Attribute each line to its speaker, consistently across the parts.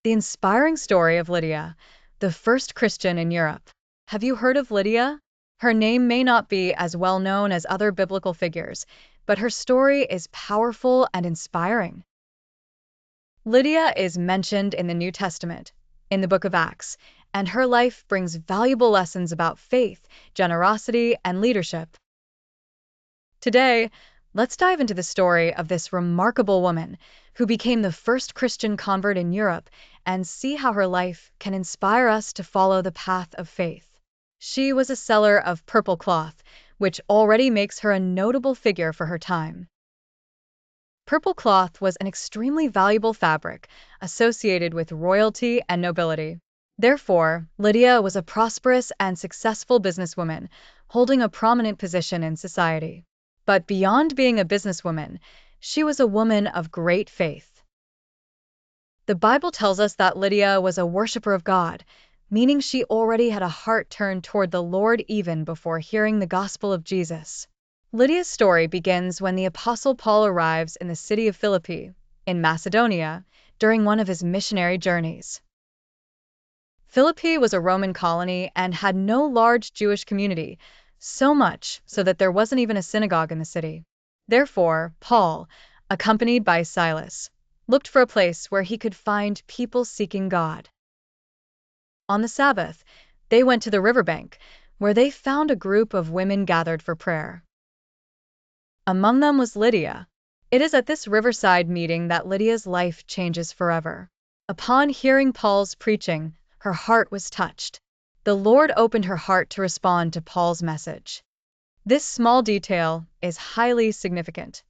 Speaker 1: The inspiring story of Lydia, the first Christian in Europe. Have you heard of Lydia? Her name may not be as well known as other biblical figures, but her story is powerful and inspiring. Lydia is mentioned in the New Testament, in the book of Acts, and her life brings valuable lessons about faith, generosity, and leadership. Today, let's dive into the story of this remarkable woman who became the first Christian convert in Europe and see how her life can inspire us to follow the path of faith. She was a seller of purple cloth, which already makes her a notable figure for her time. Purple cloth was an extremely valuable fabric associated with royalty and nobility. Therefore, Lydia was a prosperous and successful businesswoman, holding a prominent position in society. But beyond being a businesswoman, she was a woman of great faith. The Bible tells us that Lydia was a worshiper of God, meaning she already had a heart turned toward the Lord even before hearing the gospel of Jesus. Lydia's story begins when the Apostle Paul arrives in the city of Philippi, in Macedonia, during one of his missionary journeys. Philippi was a Roman colony and had no large Jewish community, so much so that there wasn't even a synagogue in the city. Therefore, Paul, accompanied by Silas, looked for a place where he could find people seeking God. On the Sabbath, they went to the riverbank, where they found a group of women gathered for prayer. Among them was Lydia. It is at this riverside meeting that Lydia's life changes forever. Upon hearing Paul's preaching, her heart was touched. The Lord opened her heart to respond to Paul's message. This small detail is highly significant.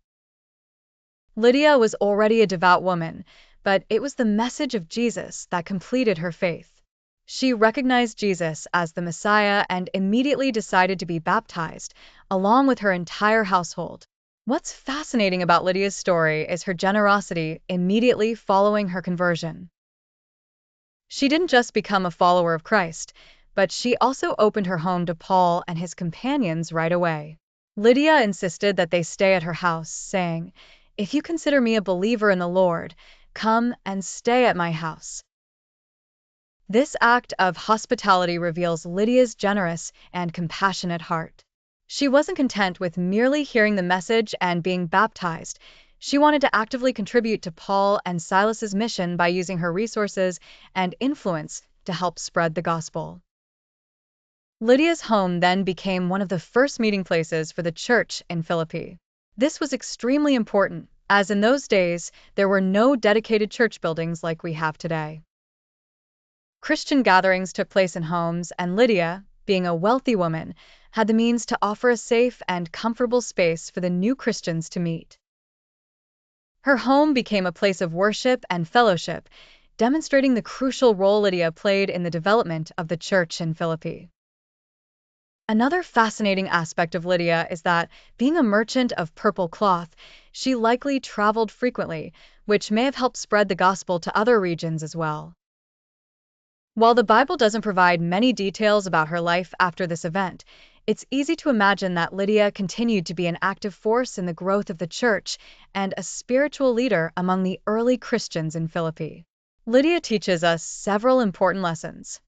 Speaker 1: Lydia was already a devout woman, but it was the message of Jesus that completed her faith. She recognized Jesus as the Messiah and immediately decided to be baptized, along with her entire household. What's fascinating about Lydia's story is her generosity immediately following her conversion. She didn't just become a follower of Christ, but she also opened her home to Paul and his companions right away. Lydia insisted that they stay at her house, saying, "If you consider me a believer in the Lord, come and stay at my house." This act of hospitality reveals Lydia's generous and compassionate heart. She wasn't content with merely hearing the message and being baptized. She wanted to actively contribute to Paul and Silas's mission by using her resources and influence to help spread the gospel. Lydia's home then became one of the first meeting places for the church in Philippi. This was extremely important, as in those days there were no dedicated church buildings like we have today. Christian gatherings took place in homes, and Lydia, being a wealthy woman, had the means to offer a safe and comfortable space for the new Christians to meet. Her home became a place of worship and fellowship, demonstrating the crucial role Lydia played in the development of the church in Philippi. Another fascinating aspect of Lydia is that, being a merchant of purple cloth, she likely traveled frequently, which may have helped spread the gospel to other regions as well. While the Bible doesn't provide many details about her life after this event, it's easy to imagine that Lydia continued to be an active force in the growth of the church and a spiritual leader among the early Christians in Philippi. Lydia teaches us several important lessons.